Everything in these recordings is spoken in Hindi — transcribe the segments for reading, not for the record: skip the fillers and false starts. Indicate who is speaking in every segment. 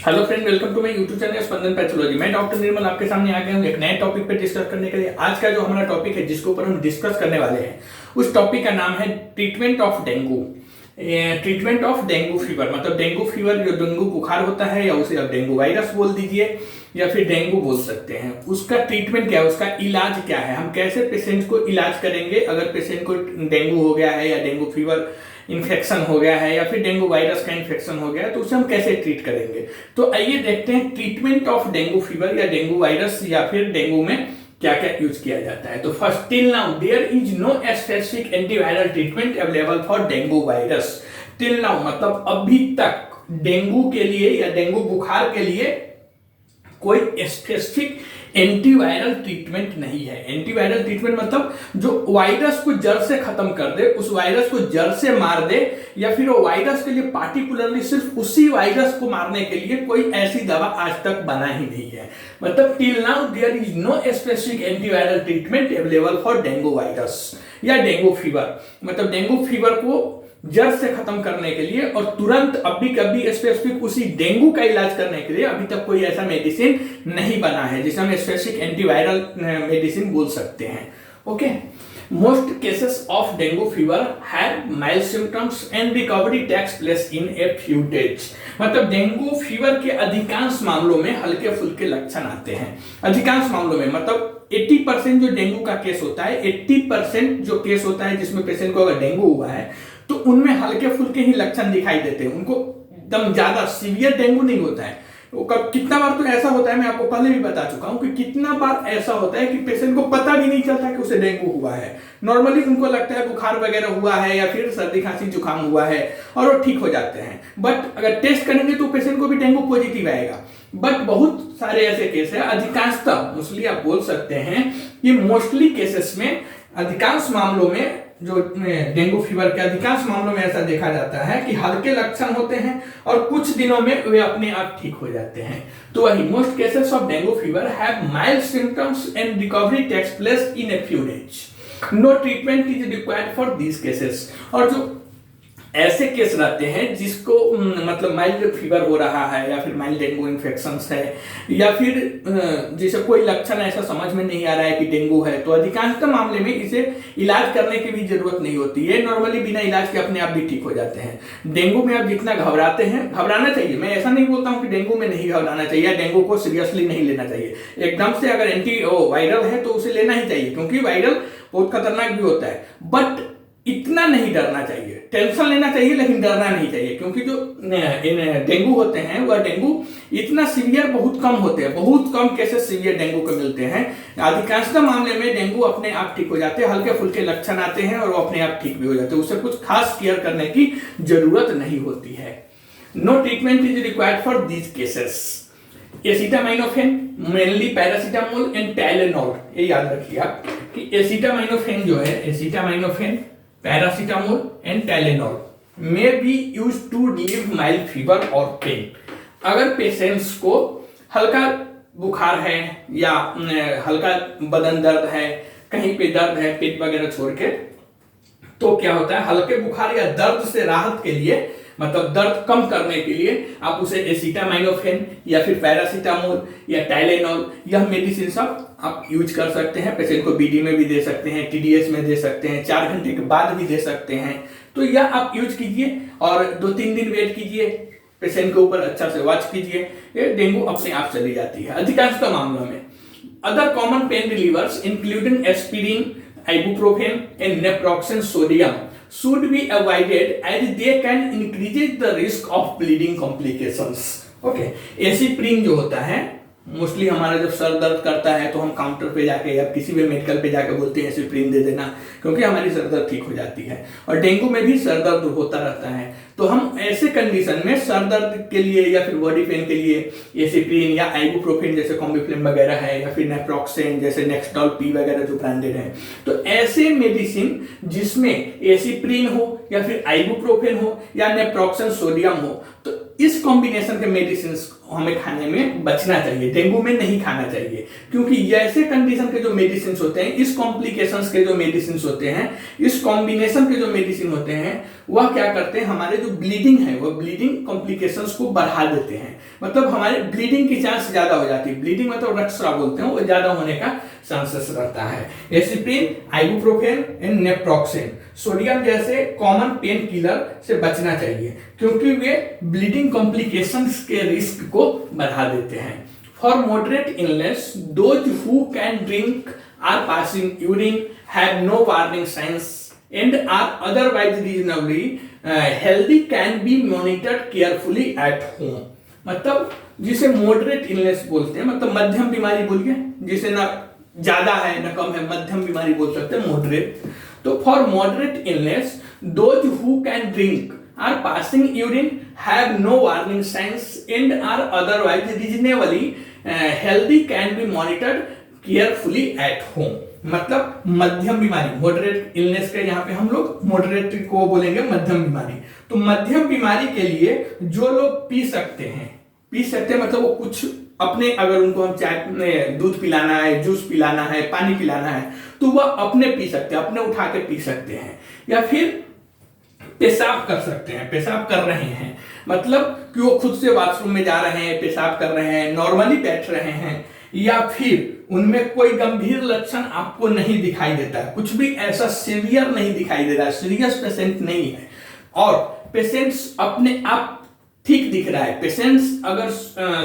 Speaker 1: Hello friend, welcome to my YouTube channel Spandan pathology. मैं डॉक्टर निर्मल आपके सामने आ गया हूँ एक नए टॉपिक पे डिस्कस करने के लिए। आज का जो हमारा टॉपिक है जिसके ऊपर हम डिस्कस करने वाले हैं उस टॉपिक का नाम है treatment of dengue. Treatment of dengue fever मतलब डेंगू फीवर, जो डेंगू बुखार होता है या उसे आप डेंगू वायरस बोल दीजिए या फिर डेंगू बोल सकते हैं। उसका ट्रीटमेंट क्या है, उसका इलाज क्या है, हम कैसे पेशेंट को इलाज करेंगे अगर पेशेंट को डेंगू हो गया है या डेंगू फीवर इन्फेक्शन हो गया है या फिर डेंगू वायरस का इन्फेक्शन हो गया है, तो उसे हम कैसे ट्रीट करेंगे। तो आइए देखते हैं ट्रीटमेंट ऑफ डेंगू फीवर या डेंगू वायरस या फिर डेंगू में क्या क्या यूज किया जाता है। तो first, till now there is no specific antiviral treatment available for dengue virus. Till now मतलब अभी तक डेंगू के लिए या डेंगू बुखार के लिए कोई स्पेसिफिक एंटीवायरल ट्रीटमेंट नहीं है। एंटीवायरल ट्रीटमेंट मतलब जो वायरस को जड़ से खत्म कर दे, उस वायरस को जड़ से मार दे, या फिर वो वायरस के लिए पार्टिकुलरली सिर्फ उसी वायरस को मारने के लिए कोई ऐसी दवा आज तक बना ही नहीं है। मतलब till now there is no specific antiviral treatment available for dengue virus या डेंगू फीवर। मतलब डेंगू फीवर को जड़ से खत्म करने के लिए और तुरंत अभी कभी स्पेसिफिक उसी डेंगू का इलाज करने के लिए अभी तक कोई ऐसा मेडिसिन नहीं बना है जिसे हम स्पेसिफिक एंटीवायरल मेडिसिन बोल सकते हैं। Okay, most cases of dengue fever have mild symptoms and recovery takes place in a few days. मतलब डेंगू फीवर के अधिकांश मामलों में हल्के फुल्के लक्षण आते हैं। अधिकांश मामलों में मतलब 80% जो डेंगू का केस होता है, 80% जो केस होता है जिसमें पेशेंट को अगर डेंगू हुआ है तो उनमें हल्के फुल्के ही लक्षण दिखाई देते हैं, उनको एकदम ज्यादा सीवियर डेंगू नहीं होता है। कितना बार तो ऐसा होता है, मैं आपको पहले भी बता चुका हूं कि कितना बार ऐसा होता है कि पेशेंट को पता भी नहीं चलता कि उसे डेंगू हुआ है। नॉर्मली उनको लगता है बुखार वगैरह हुआ है या फिर सर्दी खांसी जुकाम हुआ है और वो ठीक हो जाते हैं। बट अगर टेस्ट करेंगे तो पेशेंट को भी डेंगू पॉजिटिव आएगा। बट बहुत सारे ऐसे केस है, अधिकांशतः मोस्टली आप बोल सकते हैं कि मोस्टली केसेस में, अधिकांश मामलों में, जो डेंगू फीवर के अधिकांश मामलों में ऐसा देखा जाता है कि हल्के लक्षण होते हैं और कुछ दिनों में वे अपने आप ठीक हो जाते हैं। तो वही most cases of dengue fever have mild symptoms and recovery takes place in a few days. No treatment is required for these cases. और जो ऐसे केस रहते हैं जिसको मतलब माइल्ड फीवर हो रहा है या फिर माइल्ड डेंगू इन्फेक्शन है या फिर जैसे कोई लक्षण ऐसा समझ में नहीं आ रहा है कि डेंगू है, तो अधिकांशतः मामले में इसे इलाज करने की भी जरूरत नहीं होती है। नॉर्मली बिना इलाज के अपने आप भी ठीक हो जाते हैं। डेंगू में आप जितना घबराते हैं, घबराना चाहिए, मैं ऐसा नहीं बोलता हूँ कि डेंगू में नहीं घबराना चाहिए या डेंगू को सीरियसली नहीं लेना चाहिए। एकदम से अगर एंटी वायरल है तो उसे लेना ही चाहिए, क्योंकि वायरल बहुत खतरनाक भी होता है। बट इतना नहीं डरना चाहिए, टेंशन लेना चाहिए लेकिन डरना नहीं चाहिए, क्योंकि जो डेंगू होते हैं वह डेंगू इतना सीवियर बहुत कम होते हैं, बहुत कम केसेस सीवियर डेंगू के मिलते हैं। अधिकांशतः मामले में डेंगू अपने आप ठीक हो जाते हैं, हल्के फुल्के लक्षण आते हैं और वो अपने आप ठीक भी हो जाते हैं, उससे कुछ खास केयर करने की जरूरत नहीं होती है। No treatment is required for these cases. Acetaminophen, mainly paracetamol and Tylenol, ये याद रखिए आप कि एसिटामाइनोफेन जो है, acetaminophen, paracetamol and Tylenol may be use to relieve mild fever और पेन। अगर पेशेंट्स को हल्का बुखार है या हल्का बदन दर्द है, कहीं पे दर्द है पेट वगैरह छोड़ के, तो क्या होता है, हल्के बुखार या दर्द से राहत के लिए, मतलब दर्द कम करने के लिए आप उसे एसिटामाइनोफेन या फिर पैरासीटामोल या टाइलेनॉल, यह मेडिसिन सब आप यूज कर सकते हैं। पेशेंट को बीडी में भी दे सकते हैं, टीडीएस में दे सकते हैं, 4 घंटे के बाद भी दे सकते हैं। तो यह आप यूज कीजिए और 2-3 दिन वेट कीजिए, पेशेंट के ऊपर अच्छा से वॉच कीजिए, ये डेंगू अपने आप चली जाती है अधिकांशतः मामलों में। Other common pen relievers including aspirin, ibuprofen and naproxen sodium should be avoided as they can increase the risk of bleeding complications. Okay, एसिप्रिन जो होता है, मोस्टली हमारा जब सर दर्द करता है तो हम काउंटर पे जाके या किसी भी मेडिकल पे जाके बोलते हैं एसिप्रिन दे देना, क्योंकि हमारी सर दर्द ठीक हो जाती है। और डेंगू में भी सर दर्द होता रहता है, तो हम ऐसे कंडीशन में सर दर्द के लिए या फिर बॉडी पेन के लिए एसिप्रिन या आइबुप्रोफेन जैसे कॉम्बिफ्लेम वगैरह है या फिर नेप्रोक्सेन जैसे नेक्सटॉल पी वगैरह जो ब्रांडेड है, तो ऐसे मेडिसिन जिसमें एसिप्रिन हो या फिर आइबुप्रोफेन हो या नेप्रोक्सेन सोडियम हो, तो इस कॉम्बिनेशन के मेडिसिन हमें खाने में बचना चाहिए, डेंगू में नहीं खाना चाहिए, क्योंकि ऐसे कंडीशन के जो मेडिसिन होते हैं, इस कॉम्प्लिकेशंस के जो मेडिसिन होते हैं, इस कॉम्बिनेशन के जो मेडिसिन होते हैं, वह क्या करते हैं, हमारे जो ब्लीडिंग है वो ब्लीडिंग कॉम्प्लिकेशंस को बढ़ा देते हैं। मतलब हमारे ब्लीडिंग की चांस ज्यादा हो जाती है, ब्लीडिंग मतलब रक्तस्राव बोलते हैं, वो ज्यादा होने का चांसेस रहता है। Aspirin, ibuprofen and naproxen, sodium जैसे कॉमन पेन किलर से बचना चाहिए, क्योंकि वे ब्लीडिंग कॉम्प्लिकेशंस के रिस्क को बढ़ा देते हैं। For moderate illness, those who can drink are passing urine, have no warning signs and are otherwise reasonably healthy, can be monitored carefully at home. मतलब जिसे मॉडरेट इलनेस बोलते हैं, मतलब मध्यम बीमारी बोलिए, जिसे ना ज्यादा है ना कम है, मध्यम बीमारी बोल सकते हैं, मॉडरेट। तो for moderate illness, those who can drink are passing urine, have no warning signs and are otherwise reasonably healthy, can be monitored carefully at home. मतलब मध्यम बीमारी, मॉडरेट इलनेस के यहाँ पे हम लोग मॉडरेट को बोलेंगे मध्यम बीमारी। तो मध्यम बीमारी के लिए जो लोग पी सकते हैं मतलब वो कुछ अपने, अगर उनको हम चाय में दूध पिलाना है, जूस पिलाना है, पानी पिलाना है, तो वह अपने पी सकते हैं, अपने उठा के पी सकते हैं। या फिर पेशाब कर सकते हैं, पेशाब कर रहे हैं, मतलब कि वो खुद से वॉशरूम में जा रहे हैं, पेशाब कर रहे हैं, नॉर्मली बैठ रहे हैं, या फिर उनमें कोई गंभीर लक्षण आपको नहीं दिखाई देता है, कुछ भी ऐसा सीवियर नहीं दिखाई दे रहा है, सीरियस पेशेंट नहीं है, और पेशेंट्स अपने आप ठीक दिख रहा है, पेशेंट्स अगर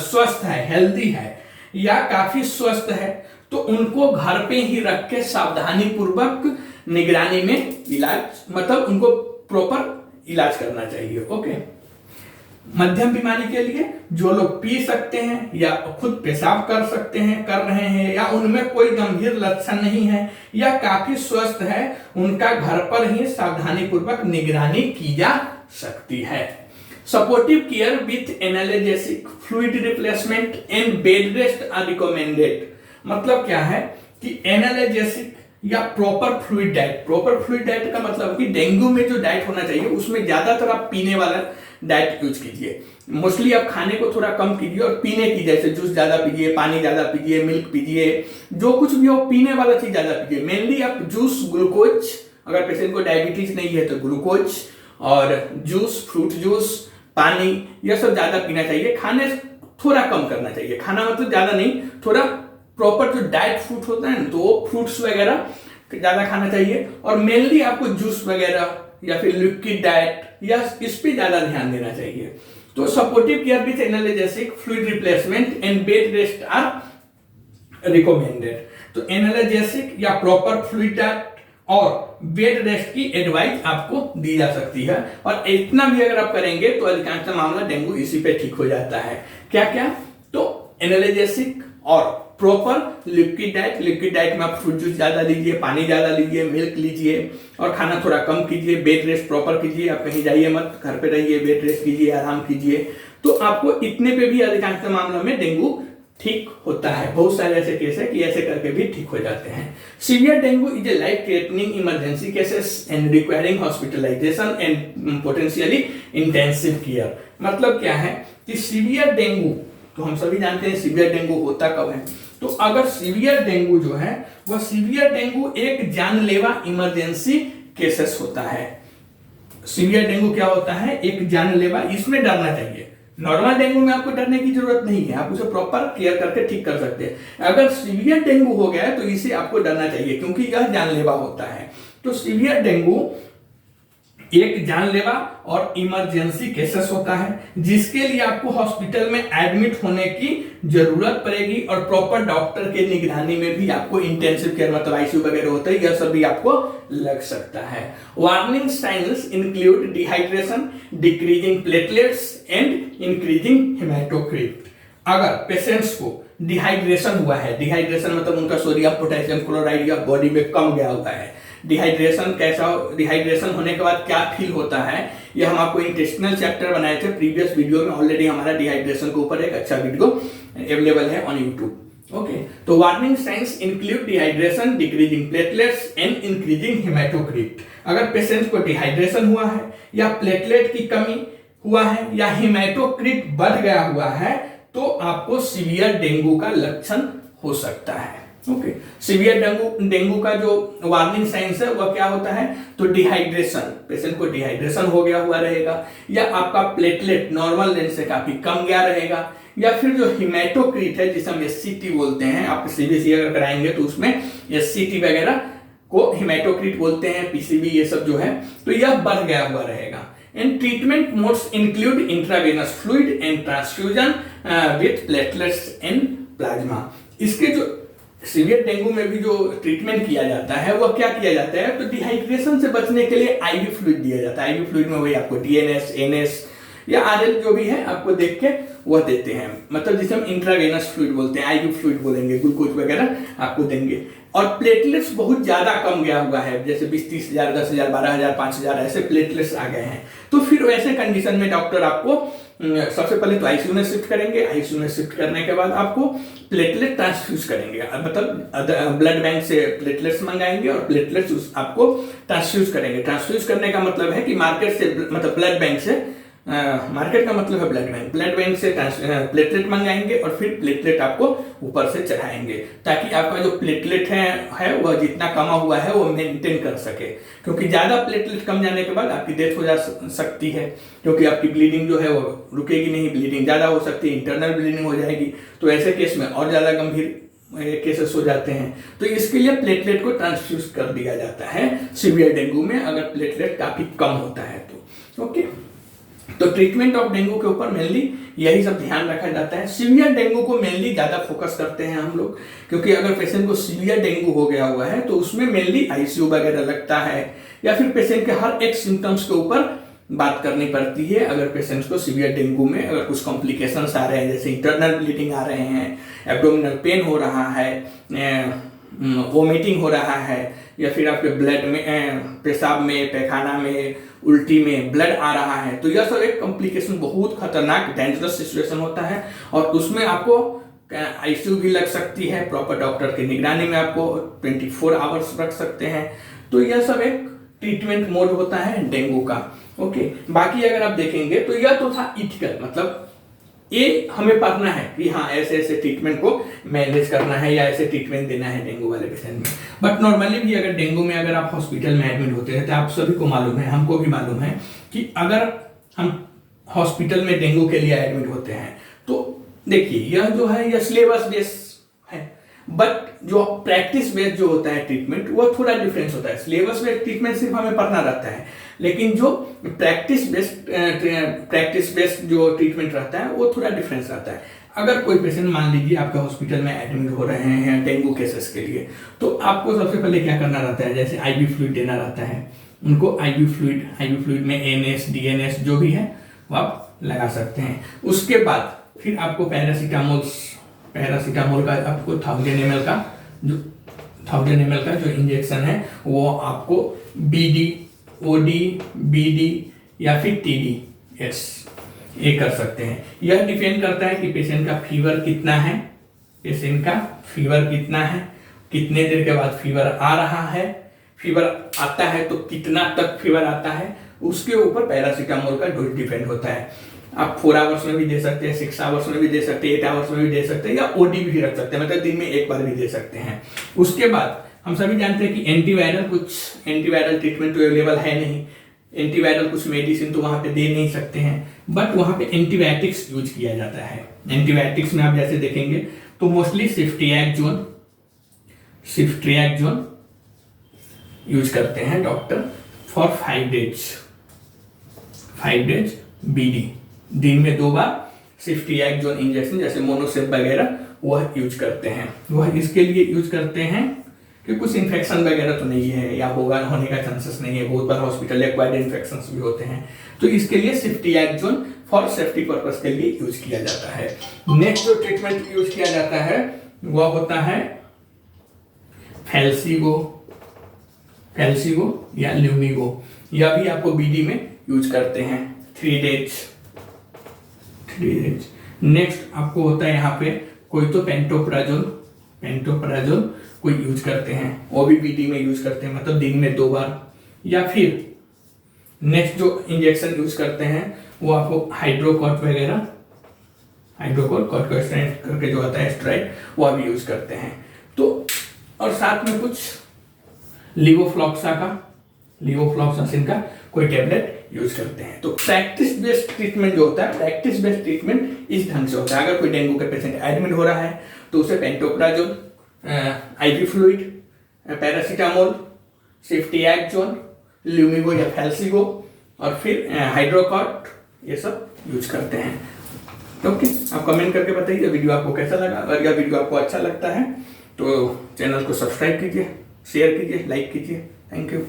Speaker 1: स्वस्थ है, हेल्दी है या काफी स्वस्थ है, तो उनको घर पे ही रख के सावधानी पूर्वक निगरानी में इलाज, मतलब उनको प्रॉपर इलाज करना चाहिए। ओके, मध्यम बीमारी के लिए जो लोग पी सकते हैं या खुद पेशाब कर सकते हैं, कर रहे हैं, या उनमें कोई गंभीर लक्षण नहीं है या काफी स्वस्थ है, उनका घर पर ही सावधानी पूर्वक निगरानी की जा सकती है। Supportive care with analgesic, fluid replacement and bed rest are recommended. मतलब क्या है कि एनाल्जेसिक या proper fluid diet, proper fluid diet का मतलब कि डेंगू में जो डाइट होना चाहिए उसमें ज्यादातर आप पीने वाला डाइट यूज कीजिए। मोस्टली आप खाने को थोड़ा कम कीजिए और पीने की, जैसे जूस ज्यादा पीजिए, पानी ज्यादा पीजिए, मिल्क पीजिए, जो कुछ भी हो पीने वाला चीज ज्यादा पीजिए। मेनली आप जूस, ग्लूकोज, अगर पेशेंट को डायबिटीज नहीं है तो ग्लूकोज और जूस, फ्रूट जूस, पानी, यह सब ज्यादा पीना चाहिए। खाने थोड़ा कम करना चाहिए, खाना मतलब ज्यादा नहीं, थोड़ा प्रॉपर जो डाइट फूड होता है ना, तो वो फ्रूट्स वगैरह ज्यादा खाना चाहिए, और मेनली आपको जूस वगैरह या फिर लिक्विड डाइट या इस पे ज्यादा ध्यान देना चाहिए। तो supportive care with analgesic, fluid replacement and bed rest are recommended. तो एनाल्जेसिक या प्रॉपर फ्लूइड डाइट और बेड रेस्ट की एडवाइस आपको दी जा सकती है, और इतना भी अगर आप करेंगे तो अधिकांश मामला डेंगू इसी पे ठीक हो जाता है। क्या क्या? तो एनाल्जेसिक और proper liquid diet, liquid diet में आप फ्रूट जूस ज्यादा लीजिए, पानी ज्यादा लीजिए, मिल्क लीजिए, और खाना थोड़ा कम कीजिए, बेड रेस्ट प्रॉपर कीजिए, आप कहीं जाइए मत, घर पे रहिए, बेड रेस्ट कीजिए, आराम कीजिए, तो आपको इतने पे भी अधिकांश मामलों में डेंगू ठीक होता है। बहुत सारे ऐसे केस है कि ऐसे करके भी ठीक हो जाते हैं। Severe dengue is a life threatening emergency cases and requiring hospitalisation and potentially intensive care. मतलब क्या है कि सीवियर डेंगू, तो हम सभी जानते हैं सीवियर डेंगू होता कब है, तो अगर सीवियर डेंगू जो है वह सीवियर डेंगू एक जानलेवा इमरजेंसी केसेस होता है। सीवियर डेंगू क्या होता है? एक जानलेवा, इसमें डरना चाहिए। नॉर्मल डेंगू में आपको डरने की जरूरत नहीं है, आप उसे प्रॉपर केयर करके ठीक कर सकते हैं। अगर सीवियर डेंगू हो गया है तो इसे आपको डरना चाहिए, क्योंकि यह जानलेवा होता है। तो सीवियर डेंगू एक जानलेवा और इमरजेंसी केसेस होता है, जिसके लिए आपको हॉस्पिटल में एडमिट होने की जरूरत पड़ेगी, और प्रॉपर डॉक्टर के निगरानी में भी आपको इंटेंसिव केयर मतलब आईसीयू वगैरह होता है, यह सब भी आपको लग सकता है। Warning science include dehydration, decreasing platelets and increasing haematocrit. अगर पेशेंट्स को डिहाइड्रेशन हुआ है, डिहाइड्रेशन मतलब उनका सोडियम पोटेशियम क्लोराइड या बॉडी में कम गया हुआ है। डिहाइड्रेशन कैसा, डिहाइड्रेशन होने के बाद क्या फील होता है, ये हम आपको इंटेस्टिनल चैप्टर बनाए थे प्रीवियस वीडियो में, ऑलरेडी हमारा डिहाइड्रेशन के ऊपर एक अच्छा वीडियो अवेलेबल है ऑन यूट्यूब। ओके, तो warning science include dehydration, decreasing platelets and increasing haematocrit. अगर पेशेंट को डिहाइड्रेशन हुआ है या प्लेटलेट की कमी हुआ है या हेमाटोक्रिट बढ़ गया हुआ है, तो आपको सीवियर डेंगू का लक्षण हो सकता है। ओके, सीवियर डेंगू का जो वार्निंग साइंस है वह क्या होता है, तो डिहाइड्रेशन, पेशेंट को डिहाइड्रेशन हो गया हुआ रहेगा, या आपका प्लेटलेट नॉर्मल लेवल से काफी कम गया रहेगा, या फिर जो हिमेटोक्रीट है जिसे हम एससीटी बोलते हैं, आप सीबीसी अगर कराएंगे तो उसमें एससीटी वगैरह को हिमेटोक्रीट बोलते हैं, पीसीबी ये सब जो है, तो यह बढ़ गया हुआ रहेगा। And treatment modes include intravenous fluid and transfusion with platelets and plasma. इसके जो सीवियर डेंगू में भी जो ट्रीटमेंट किया जाता है वह क्या किया जाता है, तो डिहाइड्रेशन से बचने के लिए आईवी फ्लूइड दिया जाता है। आईवी फ्लूइड में वही आपको डीएनएस, एनएस या आरएल जो भी है आपको देख के वह देते हैं, मतलब जिसे हम इंट्रावेनस फ्लूइड बोलते हैं, आईवी फ्लूइड बोलेंगे, ग्लूकोज वगैरह आपको देंगे। और प्लेटलेट्स बहुत ज्यादा कम गया हुआ है, जैसे 20-30 हजार, 10 हजार, 12 हजार, 5 हजार ऐसे प्लेटलेट्स आ गए हैं, तो फिर वैसे कंडीशन में डॉक्टर आपको सबसे पहले तो आईसीयू में शिफ्ट करेंगे। आईसीयू में शिफ्ट करने के बाद आपको प्लेटलेट ट्रांसफ्यूज करेंगे, मतलब ब्लड बैंक से प्लेटलेट्स मंगाएंगे और प्लेटलेट्स आपको ट्रांसफ्यूज करेंगे। ट्रांसफ्यूज करने का मतलब है कि मार्केट से, मतलब ब्लड बैंक से, मार्केट का मतलब है ब्लड बैंक से प्लेटलेट मंगाएंगे और फिर प्लेटलेट आपको ऊपर से चढ़ाएंगे, ताकि आपका जो प्लेटलेट है वह जितना कमा हुआ है वो मेंटेन कर सके, क्योंकि ज्यादा प्लेटलेट कम जाने के बाद आपकी डेथ हो जा सकती है, क्योंकि आपकी ब्लीडिंग जो है वो रुकेगी नहीं, ब्लीडिंग ज्यादा हो सकती है, इंटरनल ब्लीडिंग हो जाएगी, तो ऐसे केस में और ज्यादा गंभीर केसेस हो जाते हैं। तो इसके लिए प्लेटलेट को ट्रांसफ्यूज कर दिया जाता है सीवियर डेंगू में, अगर प्लेटलेट काफी कम होता है तो। ओके, तो ट्रीटमेंट ऑफ डेंगू के ऊपर मेनली यही सब ध्यान रखा जाता है। सीवियर डेंगू को मेनली ज्यादा फोकस करते हैं हम लोग, क्योंकि अगर पेशेंट को सीवियर डेंगू हो गया हुआ है तो उसमें मेनली आईसीयू वगैरह लगता है, या फिर पेशेंट के हर एक सिम्टम्स के ऊपर बात करनी पड़ती है। अगर पेशेंट्स को सीवियर डेंगू में अगर कुछ कॉम्प्लिकेशंस आ रहे हैं, जैसे इंटरनल ब्लीडिंग आ रहे हैं, एब्डोमिनल पेन हो रहा है, वोमिटिंग हो रहा है, या फिर आपके ब्लड में, पेशाब में, पैखाना में, उल्टी में ब्लड आ रहा है, तो यह सब एक कॉम्प्लिकेशन, बहुत खतरनाक डेंजरस सिचुएशन होता है, और उसमें आपको आईसीयू भी लग सकती है। प्रॉपर डॉक्टर की निगरानी में आपको 24 आवर्स रख सकते हैं। तो यह सब एक ट्रीटमेंट मोड होता है डेंगू का। ओके, बाकी अगर आप देखेंगे तो यह तो था इथिकल, मतलब ये हमें पढ़ना है कि हाँ ऐसे ऐसे ट्रीटमेंट को मैनेज करना है या ऐसे ट्रीटमेंट देना है डेंगू वाले पेशेंट में। बट नॉर्मली भी अगर डेंगू में अगर आप हॉस्पिटल में एडमिट होते हैं तो आप सभी को मालूम है, हमको भी मालूम है कि अगर हम हॉस्पिटल में डेंगू के लिए एडमिट होते हैं तो देखिए यह जो है यह सिलेबस बेस है, बट जो प्रैक्टिस बेस्ड जो होता है ट्रीटमेंट वो थोड़ा डिफरेंस होता है। सिलेबस बेस्ड ट्रीटमेंट सिर्फ हमें पढ़ना रहता है, लेकिन जो प्रैक्टिस बेस्ड जो ट्रीटमेंट रहता है वो थोड़ा डिफरेंस रहता है। अगर कोई पेशेंट मान लीजिए आपके हॉस्पिटल में एडमिट हो रहे हैं डेंगू केसेस के लिए, तो आपको सबसे पहले क्या करना रहता है, जैसे आईवी फ्लूइड देना रहता है उनको। आईवी फ्लूइड में एनएस, डीएनएस जो भी है वो आप लगा सकते हैं। उसके बाद फिर आपको पैरासीटामोल का आपको 1000 ml का जो इंजेक्शन है वो आपको बीडी, ओडी, बीडी या फिर टीडीएस ये कर सकते हैं। यह डिपेंड करता है कि पेशेंट का फीवर कितना है, कितने देर के बाद फीवर आ रहा है, फीवर आता है तो कितना तक फीवर आता है, उसके ऊपर पैरासीटामोल का डोज डिपेंड होता है। आप 4 आवर्स में भी दे सकते हैं, 6 आवर्स में भी दे सकते हैं, 8 आवर्स में भी दे सकते हैं, या ओडी भी रख सकते हैं, मतलब दिन में एक बार भी दे सकते हैं। उसके बाद हम सभी जानते हैं कि एंटीवायरल ट्रीटमेंट तो अवेलेबल है नहीं, एंटीवायरल कुछ मेडिसिन तो वहां पे दे नहीं सकते हैं, बट वहां पे एंटीबायोटिक्स यूज किया जाता है। एंटीबायोटिक्स में आप जैसे देखेंगे तो मोस्टली सिफ्ट्रियाक्जोन यूज करते हैं डॉक्टर फॉर 5 डेज बीडी, दिन में 2 बार सिफ्ट्रियाक्जोन इंजेक्शन जैसे मोनोसेप वगैरह वह यूज करते हैं। वह इसके लिए यूज करते हैं कि कुछ इन्फेक्शन वगैरह तो नहीं है या होने का चांसेस नहीं है, बहुत बार हॉस्पिटल एक्वायर्ड इन्फेक्शंस भी होते हैं, तो इसके लिए सिफ्ट्रियाक्जोन फॉर सेफ्टी पर्पस के लिए यूज किया जाता है। नेक्स्ट जो ट्रीटमेंट यूज किया जाता है वह होता है फैल्सिगो या ल्यूमिगो, यह भी आपको बीडी में यूज करते हैं 3 डेज। नेक्स्ट आपको होता है यहाँ पे कोई तो पेंटोप्राजोल कोई यूज करते हैं, वो भी बीडी में यूज करते हैं, मतलब दिन में 2 बार। या फिर नेक्स्ट जो इंजेक्शन यूज करते हैं वो आपको हाइड्रोकॉट वगैरह हाइड्रोकॉर्टिकोस्टेरॉइड करके जो आता है स्टेरॉइड, वो भी यूज करते हैं। तो और साथ में कुछ लीवोफ्लॉक्सासिन का कोई टेबलेट यूज करते हैं। तो प्रैक्टिस बेस्ड ट्रीटमेंट जो होता है, प्रैक्टिस बेस्ड ट्रीटमेंट इस ढंग से होता है। अगर कोई डेंगू का पेशेंट एडमिट हो रहा है तो उसे पेंटोप्राजोल, आईवी फ्लूइड, पैरासीटामोल, सेफ्टिएक्सोन, ल्यूमिगो या फैल्सिगो और फिर हाइड्रोकॉर्ट, ये सब यूज करते हैं। ओके, आप कमेंट करके बताइए वीडियो आपको कैसा लगा। अगर यह वीडियो आपको अच्छा लगता है तो चैनल को सब्सक्राइब कीजिए, शेयर कीजिए, लाइक कीजिए। Thank you.